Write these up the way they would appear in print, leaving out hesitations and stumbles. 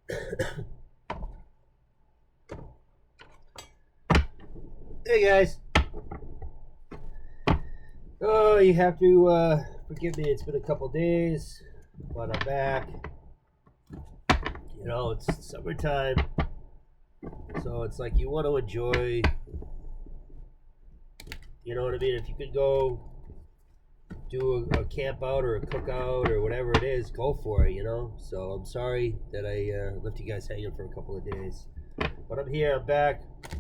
Hey guys. Oh, you have to forgive me. It's been a couple days, but I'm back. You know, it's summertime, so it's like you want to enjoy. You know what I mean? If you could go do a camp out or a cookout or whatever it is, go for it. You know. So I'm sorry that I left you guys hanging for a couple of days, but I'm here. I'm back to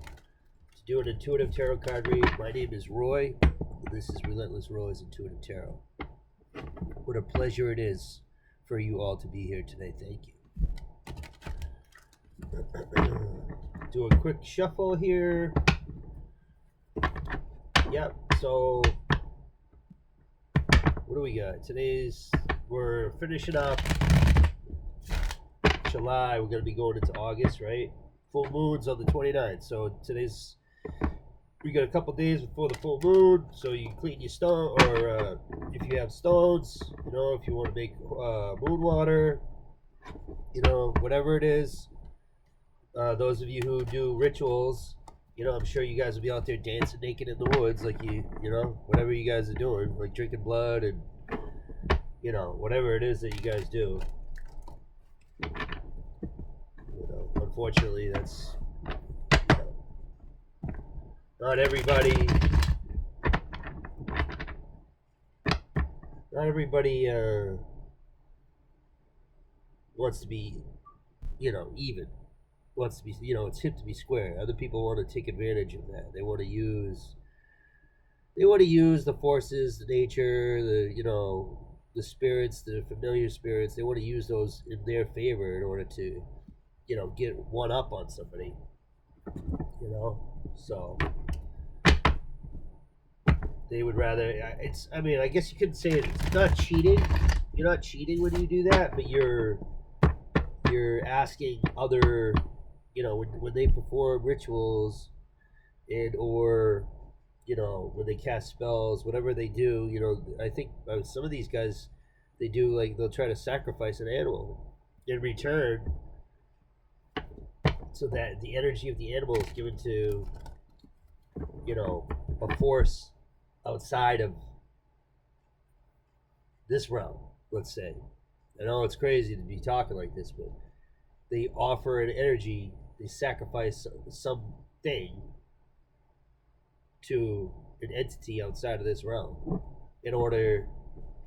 do an intuitive tarot card read. My name is Roy. This is Relentless Roy's Intuitive Tarot. What a pleasure it is for you all to be here today. Thank you. Do a quick shuffle here. Yep. So, what do we got? We're finishing up July. We're going to be going into August, right? Full moon's on the 29th. So, we got a couple days before the full moon. So, you clean your stone, or if you have stones, you know, if you want to make moon water, you know, whatever it is. Those of you who do rituals, you know, I'm sure you guys will be out there dancing naked in the woods, like you know, whatever you guys are doing, like drinking blood and, you know, whatever it is that you guys do. You know, unfortunately, that's, you know, not everybody. Not everybody wants to be, you know, even. Wants to be, you know, it's hip to be square. Other people want to take advantage of that. They want to use the forces, the nature, you know, the spirits, the familiar spirits. They want to use those in their favor in order to, you know, get one up on somebody. You know, so they would rather. I mean, I guess you could say it's not cheating. You're not cheating when you do that, but you're asking other, you know, when they perform rituals, or you know, when they cast spells, whatever they do, you know, I think some of these guys, they do, like, they'll try to sacrifice an animal in return, so that the energy of the animal is given to, you know, a force outside of this realm. Let's say, I know it's crazy to be talking like this, but they offer an energy, they sacrifice something to an entity outside of this realm in order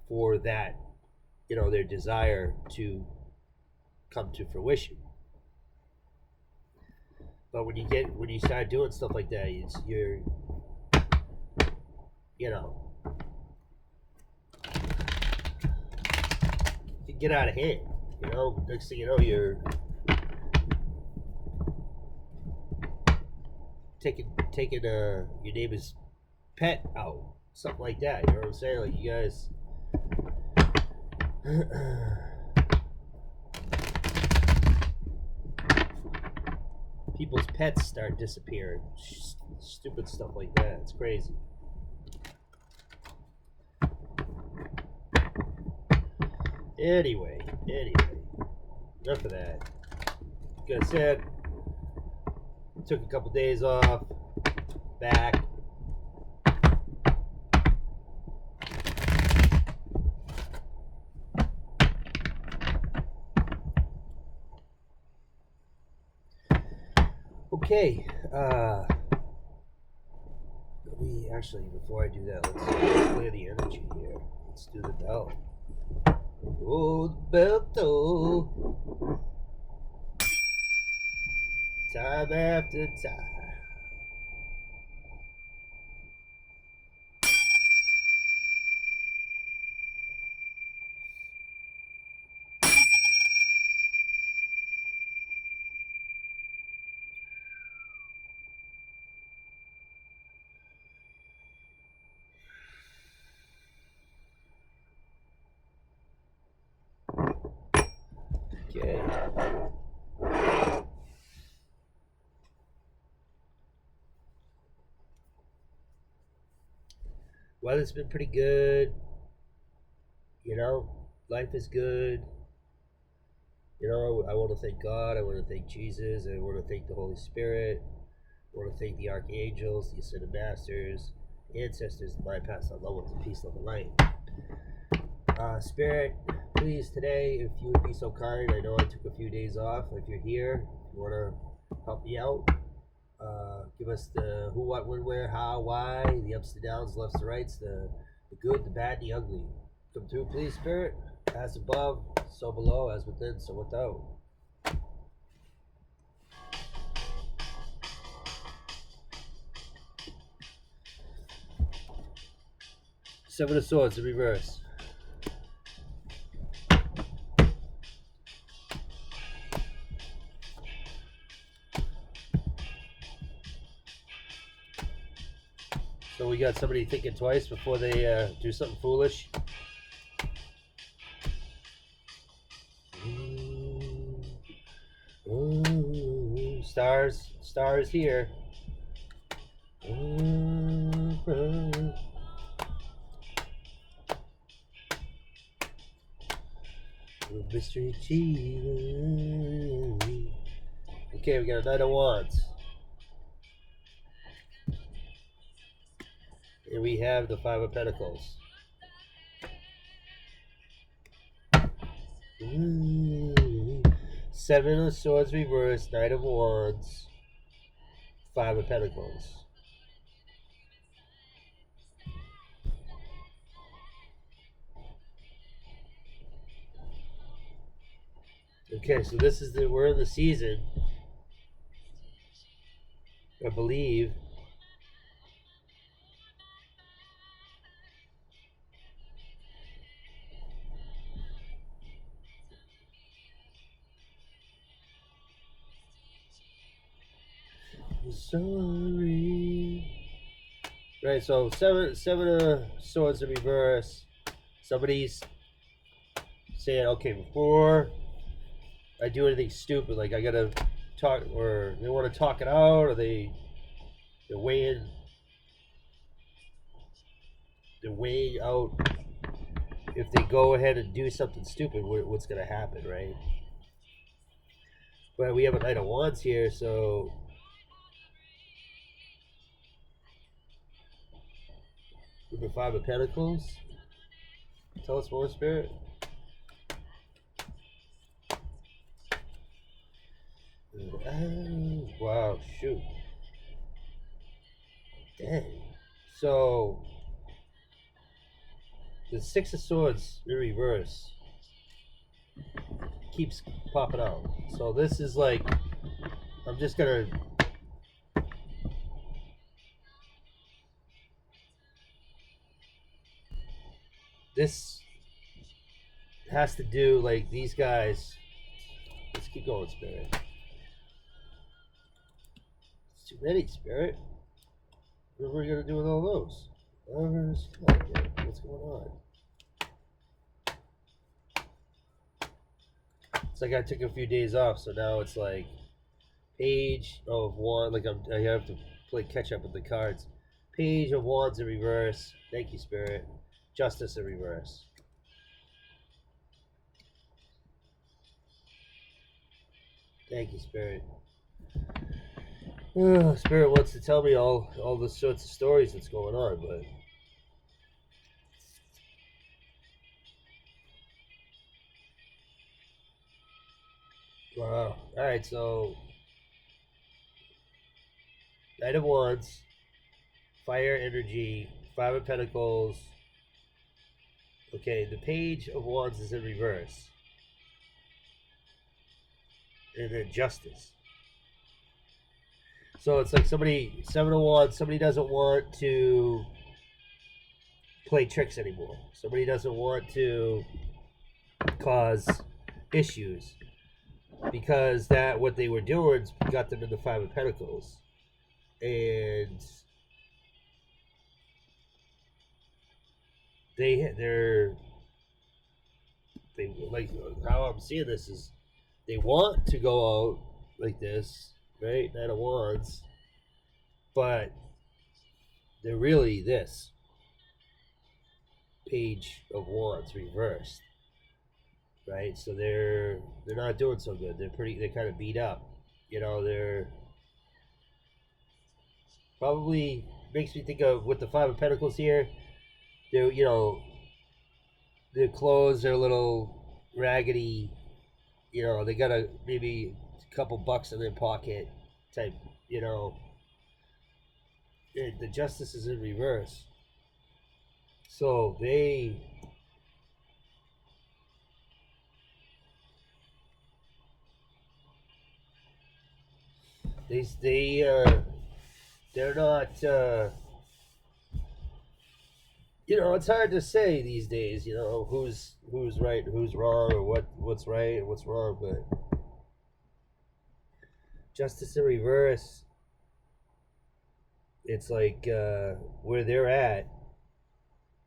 for that, you know, their desire to come to fruition. But when you start doing stuff like that, you're, you know, you can get out of hand. You know, next thing you know, you're taking your neighbor's pet out, something like that. You know what I'm saying? Like, you guys. People's pets start disappearing. Stupid stuff like that. It's crazy. Anyway, enough of that. Like I said, took a couple days off. Back. Okay. Let me actually, before I do that, let's clear the energy here. Let's do the bell. Oh, the bell toll. Time after time. Okay. Weather's been pretty good. You know, life is good. You know, I want to thank God. I want to thank Jesus. I want to thank the Holy Spirit. I want to thank the archangels, the ascended masters, ancestors, divine past on loved ones, and peace, love, and light. Spirit, please today, if you would be so kind. I know I took a few days off. If you're here, if you want to help me out, give us the who, what, when, where, how, why, the ups, the downs, lefts, the rights, the good, the bad, the ugly. Come through, please, Spirit. As above, so below, as within, so without. Seven of Swords in reverse. So we got somebody thinking twice before they do something foolish. Ooh, stars here. Mystery cheese. Okay, we got a Knight of Wands. And we have the Five of Pentacles. Seven of Swords reversed, Knight of Wands, Five of Pentacles. Okay, so this is we're in the season, I believe. Sorry. Right, so seven of Swords in reverse. Somebody's saying, okay, before I do anything stupid, like I gotta talk, or they want to talk it out, or they're weighing out if they go ahead and do something stupid, what's gonna happen, right? But we have a Knight of Wands here, so with the Five of Pentacles. Tell us more, Spirit. Wow, shoot. Dang. So the Six of Swords in reverse keeps popping out. So this is like, I'm just gonna this has to do, like, these guys. Let's keep going, Spirit. It's too many, Spirit. What are we gonna do with all those? What's going on? It's like I took a few days off, so now it's like Page of Wands. Like I have to play catch up with the cards. Page of Wands in reverse. Thank you, Spirit. Justice in reverse. Thank you, Spirit. Spirit wants to tell me all the sorts of stories that's going on, but wow. All right, so Knight of Wands, Fire Energy, Five of Pentacles. Okay, the Page of Wands is in reverse, and then Justice. So it's like somebody, Seven of Wands, somebody doesn't want to play tricks anymore. Somebody doesn't want to cause issues because that what they were doing got them in the Five of Pentacles. And they're like, how I'm seeing this is they want to go out like this, right? Knight of Wands, but they're really this Page of Wands reversed, right? So they're not doing so good. They're kind of beat up. They're probably makes me think of with the Five of Pentacles here. They're their clothes are a little raggedy. They got maybe a couple bucks in their pocket type. You know, the Justice is in reverse, so they they're not. It's hard to say these days. Who's right, who's wrong, or what's right and what's wrong. But Justice in reverse, it's like where they're at,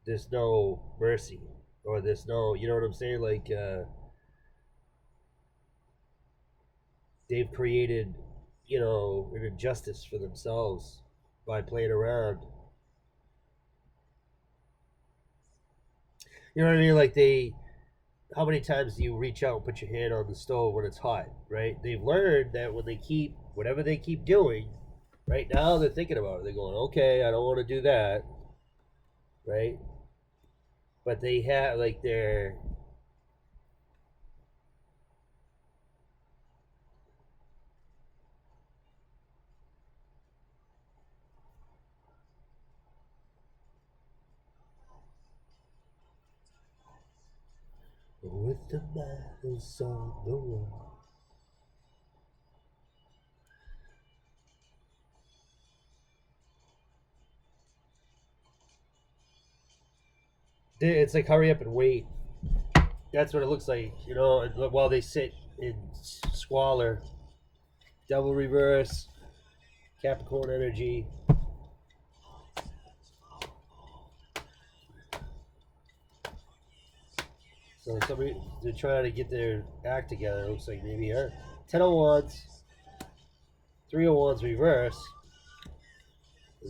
there's no mercy, or there's no, you know what I'm saying? Like they've created, an injustice for themselves by playing around. You know what I mean? Like how many times do you reach out and put your hand on the stove when it's hot, right? They've learned that when they keep whatever they keep doing, right now they're thinking about it. They're going, okay, I don't want to do that, right? But they have like their with the miles on the wall. It's like hurry up and wait. That's what it looks like, while they sit in squalor. Double reverse, Capricorn energy. So they're trying to get their act together. It looks like maybe 10 of Wands, 3 of Wands reverse.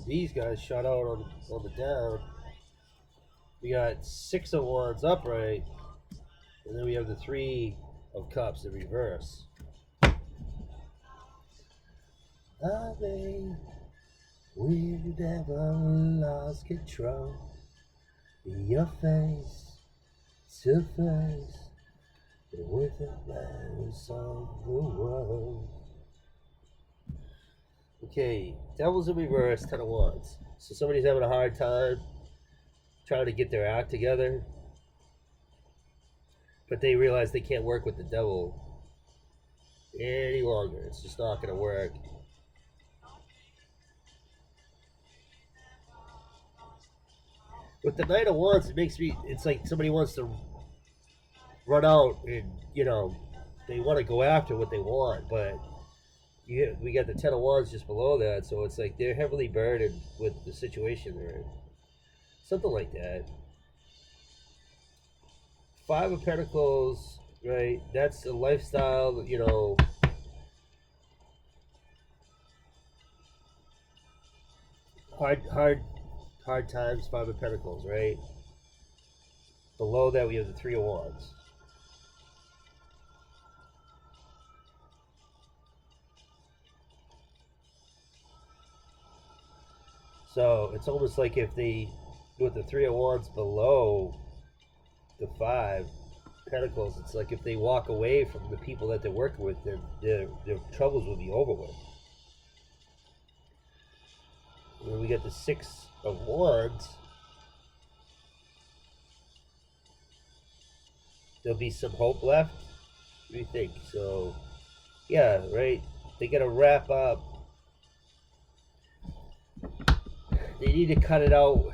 These guys shot out on the down. We got 6 of Wands upright, and then we have the 3 of Cups in reverse. I mean, we never lost control. Your face to face, with the matters on the world. Okay, Devil's in reverse, 10 of Wands. So somebody's having a hard time trying to get their act together, but they realize they can't work with the devil any longer. It's just not going to work. With the Knight of Wands, it's like somebody wants to run out and, they want to go after what they want, but we got the 10 of Wands just below that, so it's like they're heavily burdened with the situation they're in. Something like that. 5 of Pentacles, right? That's a lifestyle, hard times, 5 of Pentacles, right? Below that we have the 3 of Wands. So it's almost like if they, with the 3 of Wands below the 5 Pentacles, it's like if they walk away from the people that they're working with, their troubles will be over with. And then we got the 6 of Wands. There'll be some hope left. What do you think? So, yeah, right? They got to wrap up. They need to cut it out.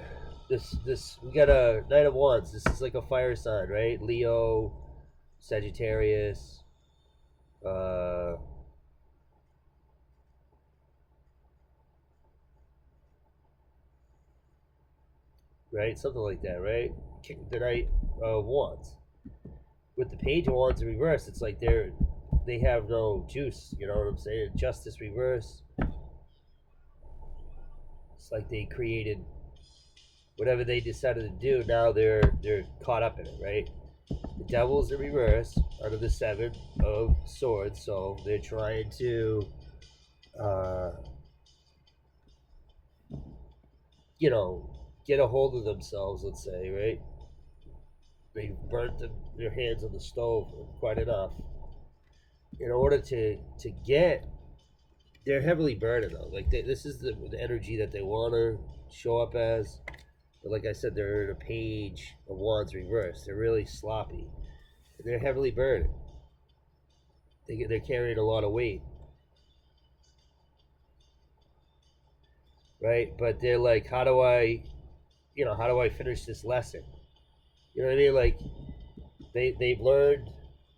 This we got a Knight of Wands. This is like a fire sign, right? Leo, Sagittarius, right? Something like that, right? The Knight of Wands. With the Page of Wands in reverse, it's like they have no juice. You know what I'm saying? Justice reverse. It's like they created whatever they decided to do. Now they're caught up in it, right? The devil's in reverse under the seven of swords, so they're trying to, uh, you know, get a hold of themselves. Let's say, right? They burnt their hands on the stove quite enough in order to get. They're heavily burdened though. Like this is the energy that they want to show up as. But like I said, they're in a page of wands reverse. They're really sloppy. They're heavily burdened. They're carrying a lot of weight, right? But they're like, how do I finish this lesson? You know what I mean? Like they've learned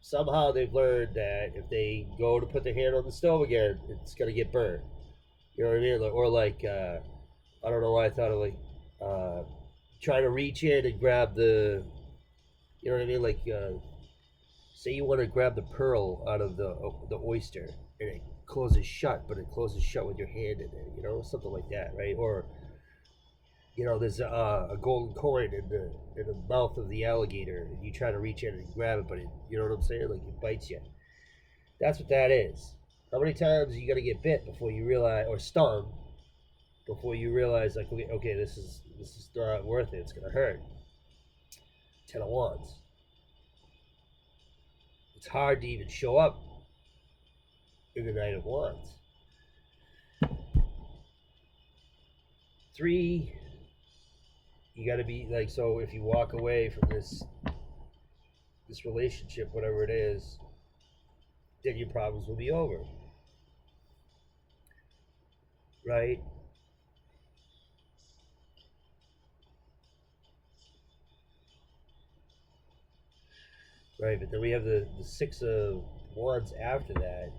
somehow they've learned that if they go to put their hand on the stove again, it's gonna get burned. You know what I mean? Or like I don't know why I thought of like uh, trying to reach in and grab the, you know what I mean? Like say you want to grab the pearl out of the oyster and it closes shut, but it closes shut with your hand in it. You know, something like that, right? Or there's a golden coin in the mouth of the alligator, and you try to reach in and grab it, but you know what I'm saying? Like it bites you. That's what that is. How many times are you gonna get bit before you realize, or stung, before you realize, like, okay, this is not worth it. It's gonna hurt. Ten of Wands. It's hard to even show up in the Knight of Wands. Three, you got to be like, so if you walk away from this relationship, whatever it is, then your problems will be over, right? Right, but then we have the Six of Wands after that.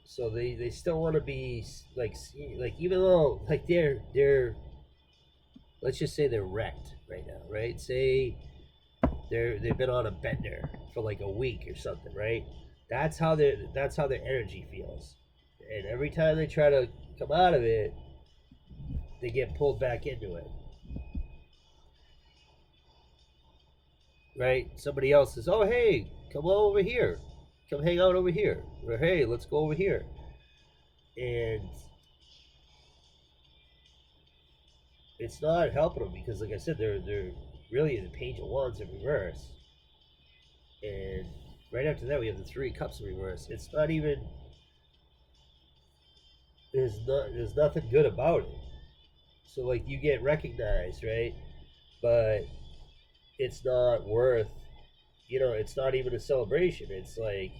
So they still want to be like even though like they're let's just say they're wrecked right now, right? Say they've been on a bender for like a week or something, right? That's how their energy feels, and every time they try to come out of it, they get pulled back into it, right? Somebody else says, "Oh, hey, come on over here, come hang out over here," or "Hey, let's go over here," and it's not helping them because, like I said, they're really in the Page of Wands in reverse, and right after that we have the Three of Cups in reverse. It's not even there's nothing good about it. So like you get recognized, right? But it's not worth, it's not even a celebration. It's like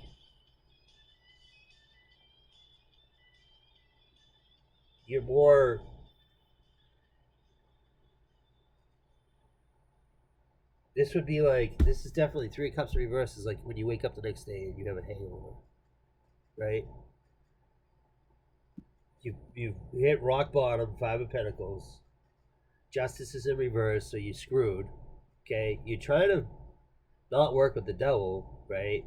you're more. This would be like this is definitely Three of Cups in reverse is like when you wake up the next day and you have a hangover, right? You hit rock bottom, Five of Pentacles. Justice is in reverse, so you screwed. Okay, you're trying to not work with the devil, right?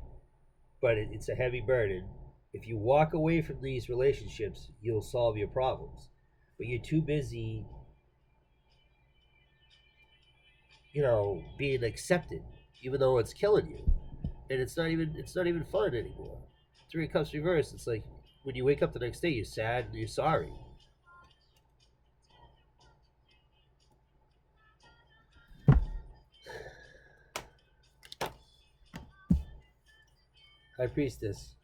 But it's a heavy burden. If you walk away from these relationships, you'll solve your problems. But you're too busy, being accepted, even though it's killing you, and it's not even fun anymore. Three of Cups reverse. It's like when you wake up the next day, you're sad and you're sorry. High Priestess.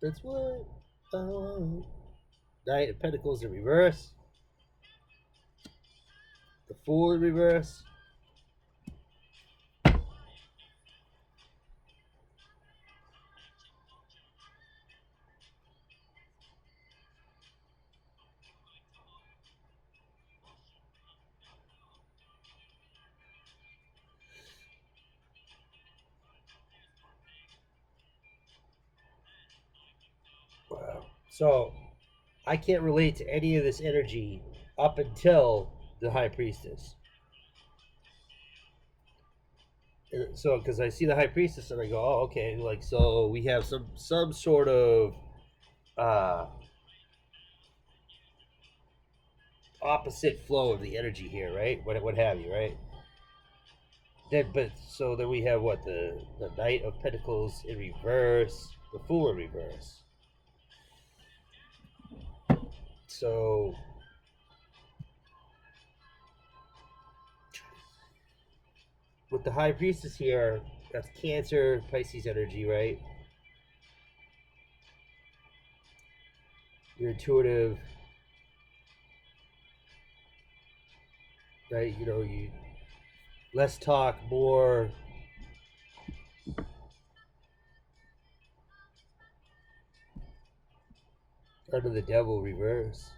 That's what I want. Knight of Pentacles in reverse. The Fool in reverse. Wow. So I can't relate to any of this energy up until the High Priestess. And so, because I see the High Priestess and I go, oh, okay, like so we have some sort of uh, opposite flow of the energy here, right? What have you, right? Then we have what, the Knight of Pentacles in reverse, the Fool in reverse. So with the High Priestess here, that's Cancer, Pisces energy, right? You're intuitive, right? You know, you less talk, more under the Devil reverse.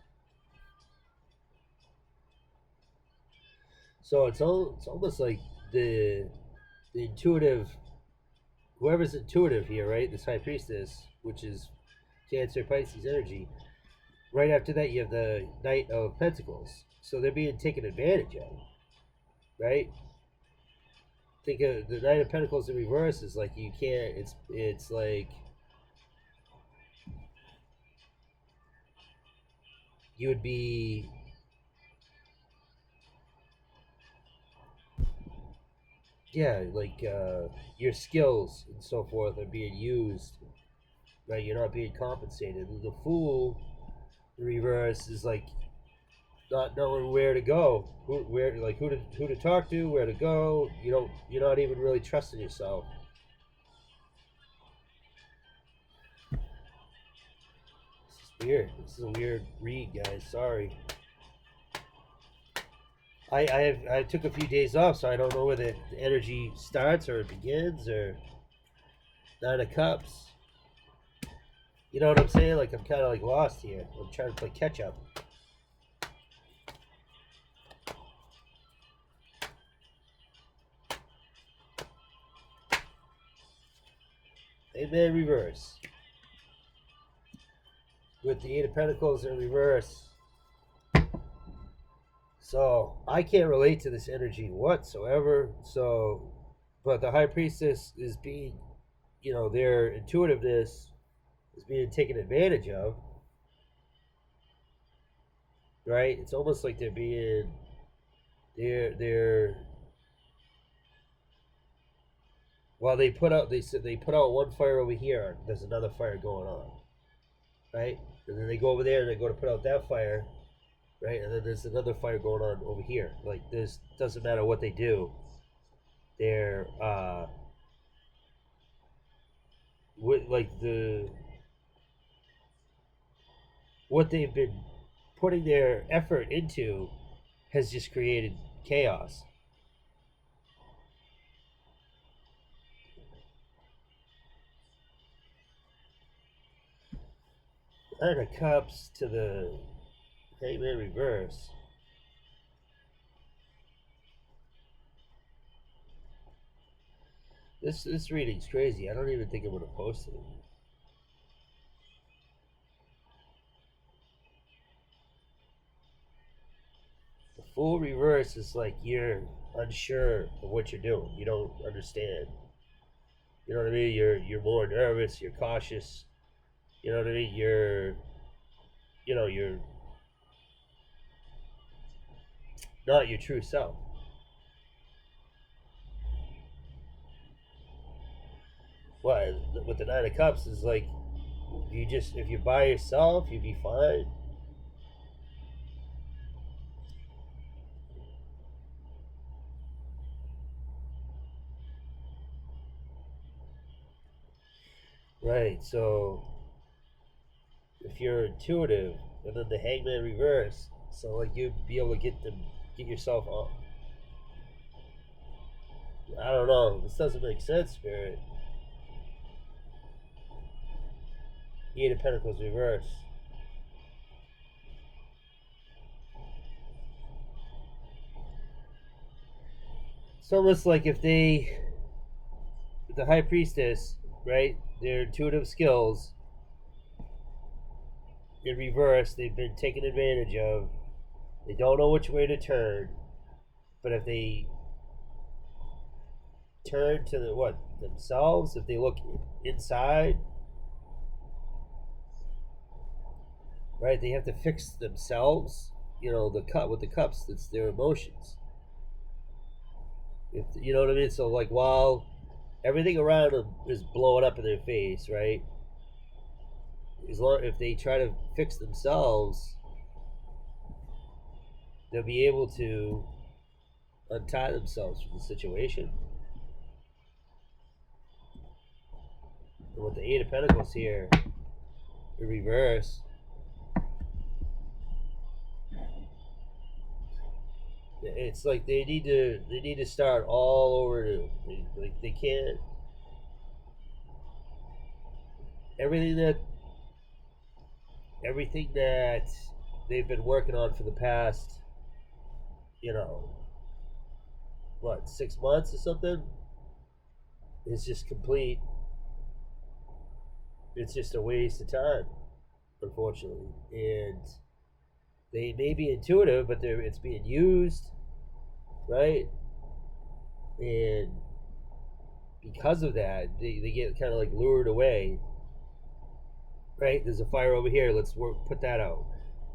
So it's almost like the intuitive, whoever's intuitive here, right? This High Priestess, which is Cancer, Pisces energy. Right after that, you have the Knight of Pentacles. So they're being taken advantage of, right? Think of the Knight of Pentacles in reverse is like you can't. It's like you would be. Yeah, like your skills and so forth are being used, right? You're not being compensated. The Fool in reverse is like not knowing where to go, who to talk to, where to go. You're not even really trusting yourself. This is weird. This is a weird read, guys. Sorry. I took a few days off, so I don't know where the energy starts or it begins, or Nine of Cups. You know what I'm saying? Like I'm kind of like lost here. I'm trying to play catch up. Amen. Reverse with the Eight of Pentacles in reverse. So I can't relate to this energy whatsoever. So, but the High Priestess is being, their intuitiveness is being taken advantage of. Right? It's almost like they're well, they put out one fire over here. There's another fire going on, right? And then they go over there and they go to put out that fire, right? And then there's another fire going on over here. Like this doesn't matter what they do. They're what they've been putting their effort into has just created chaos. Nine of Cups to the Hangman reverse. This reading's crazy. I don't even think I'm gonna post it. The Fool reverse is like you're unsure of what you're doing. You don't understand. You know what I mean? You're more nervous. You're cautious. You know what I mean? You're not your true self. Well, with the Nine of Cups is like if you're by yourself, you'd be fine. Right. So if you're intuitive, and then the Hangman reverse, so like you'd be able to get yourself off. I don't know. This doesn't make sense, Spirit. Eight of Pentacles reverse. It's almost like if the High Priestess, right, their intuitive skills in reverse, they've been taken advantage of. They don't know which way to turn, but if they turn to themselves, if they look inside, right, they have to fix themselves. the cup with the cups. That's their emotions. You know what I mean? So like while everything around them is blowing up in their face, right? As long if they try to fix themselves, they'll be able to untie themselves from the situation. And with the Eight of Pentacles here, in reverse, it's like they need to start all over. Like they can't. Everything that they've been working on for the past, what, 6 months or something, is just complete. It's just a waste of time, unfortunately. And they may be intuitive, but it's being used, right? And because of that, they get kind of like lured away. Right? There's a fire over here. Let's put that out.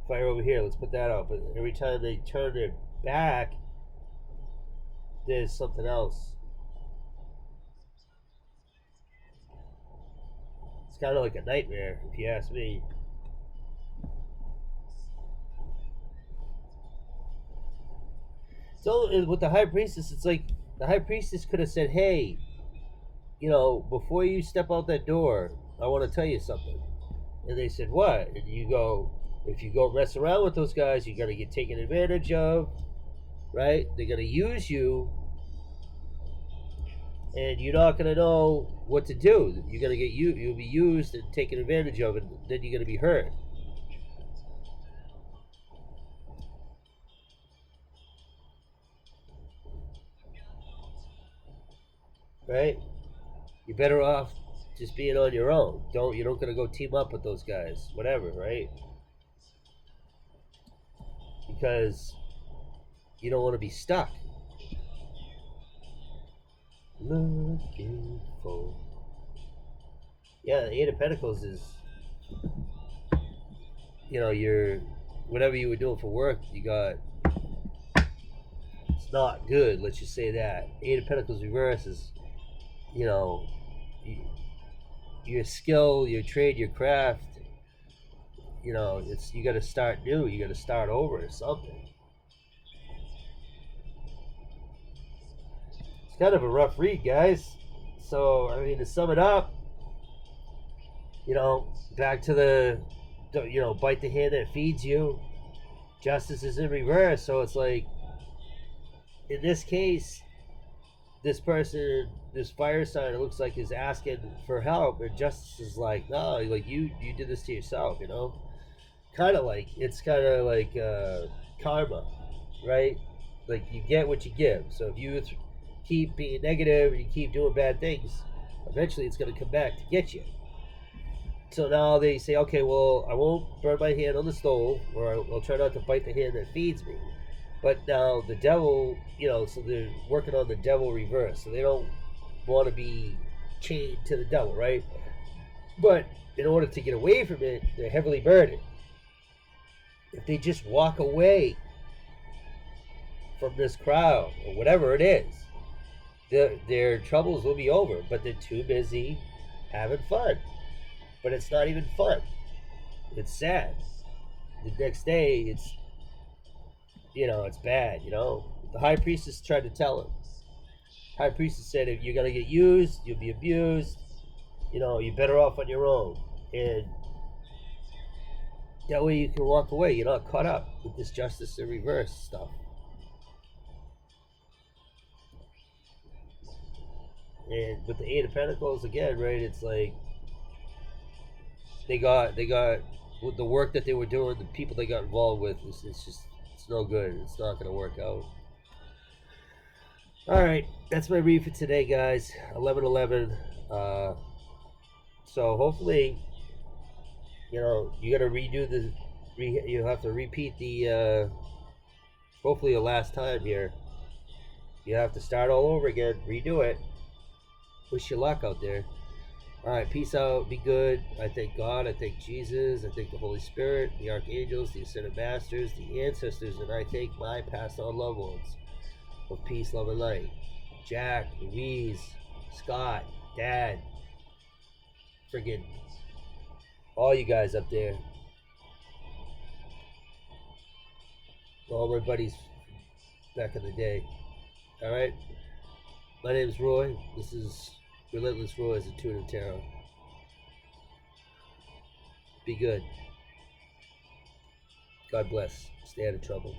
Fire over here. Let's put that out. But every time they turn their back, there's something else. It's kind of like a nightmare, if you ask me. So with the High Priestess, it's like the High Priestess could have said, "Hey, before you step out that door, I want to tell you something." And they said, "What?" And you go, "If you go mess around with those guys, you're gonna get taken advantage of, right? They're gonna use you, and you're not gonna know what to do. You're gonna get you'll be used and taken advantage of, and then you're gonna be hurt." Right? You're better off just being on your own. You're not gonna go team up with those guys, whatever, right? Because you don't want to be stuck. Looking for, yeah, the Eight of Pentacles is, your whatever you were doing for work, it's not good. Let's just say that. Eight of Pentacles reverse is, your skill, your trade, your craft. You got to start new. You got to start over or something. It's kind of a rough read, guys. So I mean, to sum it up, back to the, bite the hand that feeds you. Justice is in reverse, so it's like, in this case, this person, this fire sign, it looks like, is asking for help, and Justice is like, no, like you did this to yourself, kind of like, it's kind of like karma, right? Like you get what you give. So if you keep being negative and you keep doing bad things, eventually it's going to come back to get you. So now they say, okay, well, I won't burn my hand on the stove, or I'll try not to bite the hand that feeds me. But now the devil, so they're working on the devil reverse. So they don't want to be chained to the devil, right? But in order to get away from it, they're heavily burdened. If they just walk away from this crowd, or whatever it is, their troubles will be over. But they're too busy having fun. But it's not even fun. It's sad. The next day, it's bad, The High Priestess tried to tell him. High Priestess said, if you're going to get used, you'll be abused. You're better off on your own. And that way you can walk away. You're not caught up with this justice in reverse stuff. And with the Eight of Pentacles, again, right, it's like, they got with the work that they were doing, the people they got involved with, it's no good. It's not going to work out. All right, that's my read for today, guys. 11/11. So hopefully, you got to redo you have to repeat the hopefully the last time here. You have to start all over again, redo it. Wish you luck out there. All right, peace out. Be good. I thank God. I thank Jesus. I thank the Holy Spirit, the archangels, the ascended masters, the ancestors, and I thank my passed on loved ones of peace, love, and light. Jack, Louise, Scott, Dad, friggin' all you guys up there, all my buddies back in the day. All right, my name is Roy. This is Relentless Roy's Intuitive Tarot. Be good. God bless. Stay out of trouble.